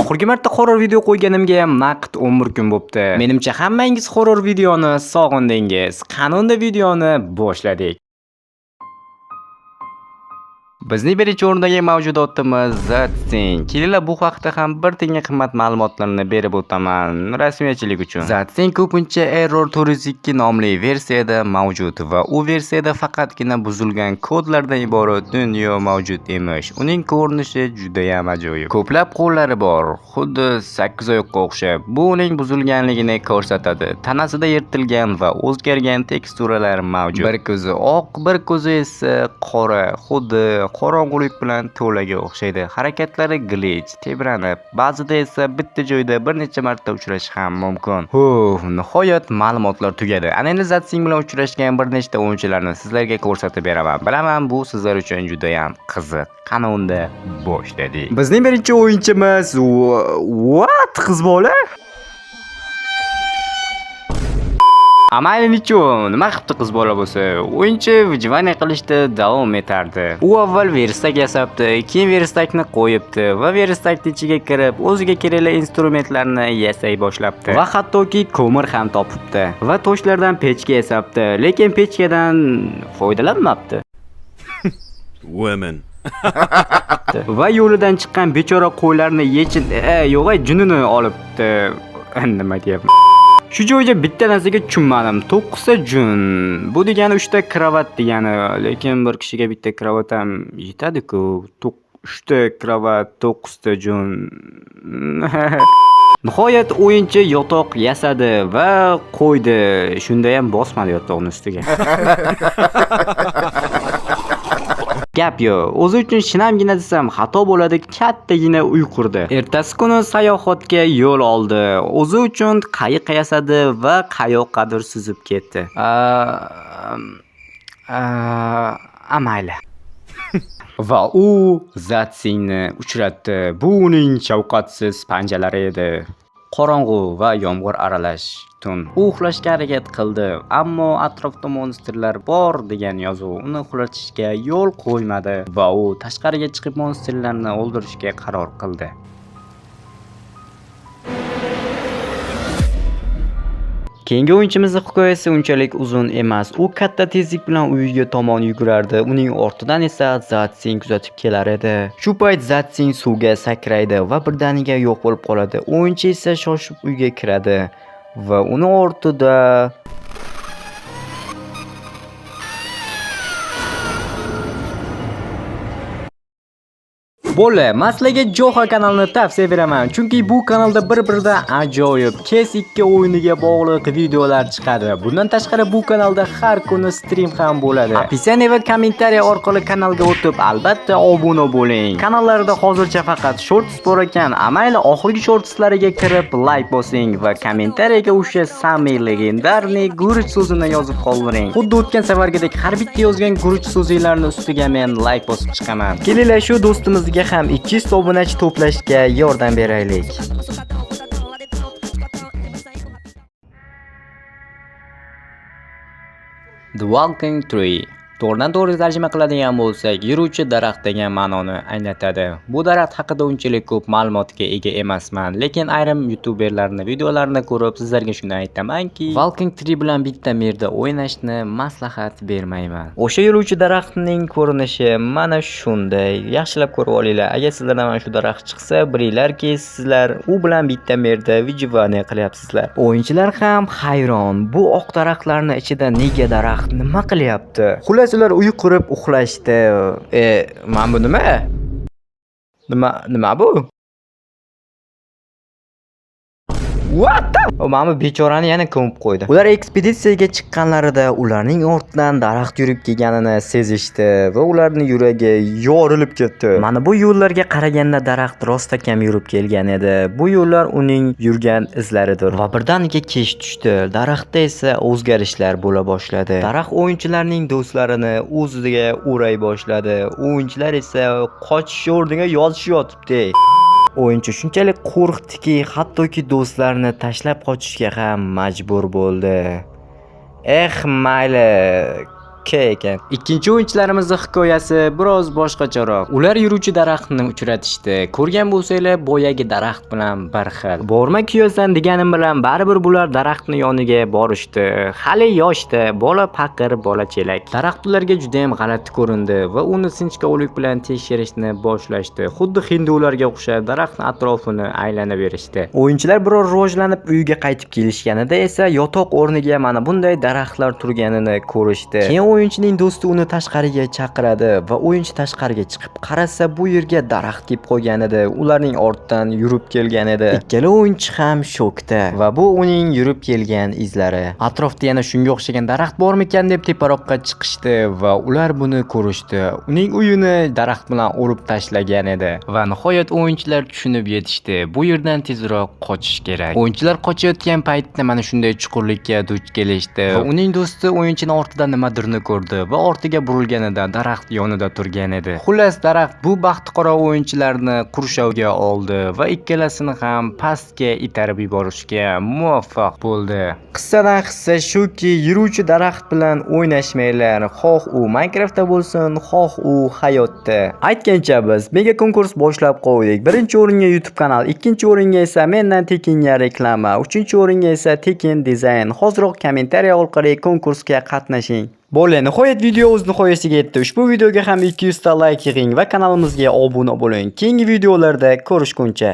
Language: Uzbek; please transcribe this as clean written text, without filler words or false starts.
Oxirgi marta horror video qo'yganimga naqd 11 kun bo'pti. Menimcha hammangiz horror videoni sog'indingiz. Qani unda videoni boshladik. Bizning birinchi o'rindagi mavjudotimiz Zatsing. Kelinglar bu haqda ham bir tenga qimmat ma'lumotlarni berib o'taman rasmiyatchilik uchun. Zatsing ko'pincha Error 402 nomli versiyada mavjud va u versiyada faqatgina buzilgan kodlardan iborat dunyo mavjud emish. Uning ko'rinishi juda ham ajoyib. Ko'plab qo'llari bor, xuddi 8 oyoqqa o'xshab. Bu uning buzilganligini ko'rsatadi. Tanasida yirtilgan va o'zgargan teksturalar mavjud. Bir ko'zi oq, bir ko'zi esa qora, xuddi qorong'ulik bilan to'laga o'xshaydi. Harakatlari glitch, tebranib, ba'zida esa bitta joyda bir necha marta uchrashi ham mumkin. Nihoyat ma'lumotlar tugadi. Ana endi Zatsing bilan uchrashgan bir nechta o'yinchilarni sizlarga ko'rsatib beraman. Bilaman bu sizlar uchun juda ham qiziq. Qani unda boshladik. Bizning birinchi o'yinchimiz qiz bola? Amayli nechun, nima qilibdi qiz bola bo'lsa, o'yinchi vijvaniya qilishda davom etardi. U avval verstak yasabdi, keyin verstakni qo'yibdi va verstakning ichiga kirib, o'ziga kerakli instrumentlarni yasay boshlabdi va hattoki ko'mir ham topibdi va toshlardan pechka yasabdi, lekin pechkadan foydalanmabdi. Women. Va yo'lidan chiqqan bechora qo'ylarni yo'q, junini olibdi. Nima deyapman? Shu joyga bitta narsaga tushunmadim. 9 ta jun. Bu degani 3 ta kravat degani, lekin bir kishiga bitta kravat ham yetadi-ku. 3 ta kravat, 9 ta jun. Nihoyat o'yinchi yotoq yasadi va qo'ydi. Shunda ham bosmadi yotoqning ustiga. Gap yo'q. O'zi uchun shinamgina desam xato bo'ladi, kattagina uy qurdi. Ertasi kuni sayohatga yo'l oldi. O'zi uchun qayiq yasadi va qayoqqadir suzib ketdi. Amayli. Va u Zatsingni uchratdi. Bu uning shafqatsiz panjalari edi. Qorong'u va yomg'ir aralash tun. U uxlashga harakat qildi, ammo atrofda monsterlar bor degan yozuv uni uxlatishga yo'l qo'ymadi va u tashqariga chiqib monsterlarni o'ldirishga qaror qildi. Keyingi o'yinchimizning hikoyasi unchalik uzun emas. U katta tezlik bilan uyiga tomon yugurardi. Uning ortidan esa Zatsing kuzatib kelar edi. Shu payt Zatsing suvga sakraydi va birdaniga yo'q bo'lib qoladi. O'yinchi esa shoshib uyga kiradi va uni ortida Bo'la, maslaga Joha kanalini tavsiya beraman, chunki bu kanalda bir-biridan ajoyib CS2 o'yiniga bog'liq videolar chiqadi. Bundan tashqari bu kanalda har kuni stream ham bo'ladi. Opisiya va kommentariy orqali kanalga o'tib, albatta obuna bo'ling. Kanallarda hozircha faqat shorts bor ekan. Amayli oxirgi shortslariga kirib like bosing va kommentariyaga o'sha samimiy legendarniy guruch so'zini yozib qoldiring. Xuddi o'tgan safargidek har bitta yozgan guruch so'zinglarni ustiga men like bosib chiqaman. Kelinglar shu do'stimizga ham 200 obunachi to'plashga yordam beraylik. The Walking Tree. To'g'ridan to'g'ri tarjima qiladigan bo'lsak, yuruvchi daraxt degan ma'noni anglatadi. Bu daraxt haqida unchalik ko'p ma'lumotga ega emasman, lekin ayrim youtuberlarning videolarini ko'rib sizlarga shuni aytamanki, Walking Tree bilan bitta merda o'ynashni maslahat bermayman. O'sha yuruvchi daraxtning ko'rinishi mana shunday. Yaxshilab ko'rib olinglar. Agar sizlardan mana shu daraxt chiqsa, bilinglarki, sizlar u bilan bitta merda vijvaniya qilyapsizlar. O'yinchilar ham hayron. Bu oq daraxtlarning ichida nega daraxt nima qilyapti? Ular uy qurib uxlashdi. Mana bu nima? Nima bu? Mana bu bechorani yana ko'mib qo'ydi. Ular ekspeditsiyaga chiqqanlarida ularning ortidan daraxt yurib kelganini sezishdi va ularning yuragi yorilib ketdi. Mana bu yo'llarga qaraganda daraxt rostakam yurib kelgan edi. Bu yo'llar uning yurgan izlaridir va birdaniga kech tushdi. Daraxtda esa o'zgarishlar bo'la boshladi. Daraxt o'yinchilarning do'stlarini o'ziga o'ray boshladi. O'yinchilar esa qochish o'rniga yozishayotibdi. O'yinchi shunchalik qo'rqdiki, hattoki do'stlarini tashlab qochishga ham majbur bo'ldi. Mayli. okey ekan. Ikkinchi o'yinchilarimizning hikoyasi biroz boshqacharoq. Ular yuruvchi daraxtni uchratishdi. Ko'rgan bo'lsanglar, boyagi daraxt bilan bir xil. Borma kuyasan deganim bilan baribir bular daraxtning yoniga borishdi. Hali yoshda, bola paqir, bola chelak. Daraxt ularga juda ham g'alati ko'rindi va uni sinchkovlik bilan tekshirishni boshlashdi. Xuddi hindularga o'xshab daraxtning atrofini aylanib berishdi. O'yinchilar biror rivojlanib uyiga qaytib kelishganida esa yotoq o'rniga mana bunday daraxtlar turganini ko'rishdi. Keyin o'yinchining do'sti uni tashqariga chaqiradi va o'yinchi tashqariga chiqib qarasa, bu yerga daraxt kelib qolgan edi. Ularning ortidan yurib kelgan edi. Ikkala o'yinchi ham shokda va bu uning yurib kelgan izlari. Atrofda yana shunga o'xshagan daraxt bormikan deb teparoqqa chiqishdi va ular buni ko'rishdi. Uning uyini daraxt bilan o'rib tashlagan edi va nihoyat o'yinchilar tushunib yetishdi. Bu yerdan tezroq qochish kerak. O'yinchilar qochayotgan paytda mana shunday chuqurlikka duch kelishdi. Va uning do'sti o'yinchining ortidan nimadirni ko'rdi va ortiga burilganida daraxt yonida turgan edi. Xullas, daraxt bu baxtiqaro o'yinchilarni qurshovga oldi va ikkalasini ham pastga itarib yuborishga muvaffaq bo'ldi. Qissadan hissa shuki, yuruvchi daraxt bilan o'ynashmanglar. Xoh u Minecraftda bo'lsin, xoh u hayotda. Aytgancha biz mega konkurs boshlab qo'ydik. Birinchi o'ringa YouTube kanal, ikkinchi o'ringa esa mendan Tekinga reklama, uchinchi o'ringa esa Tekin dizayn. Hoziroq kommentariy orqali konkursga qatnashing. Bo'ldi, nihoyat video o'z nihoyasiga yetdi. Ushbu videoga ham 200 ta like yig'ing va kanalimizga obuna bo'ling. Keyingi videolarda ko'rishguncha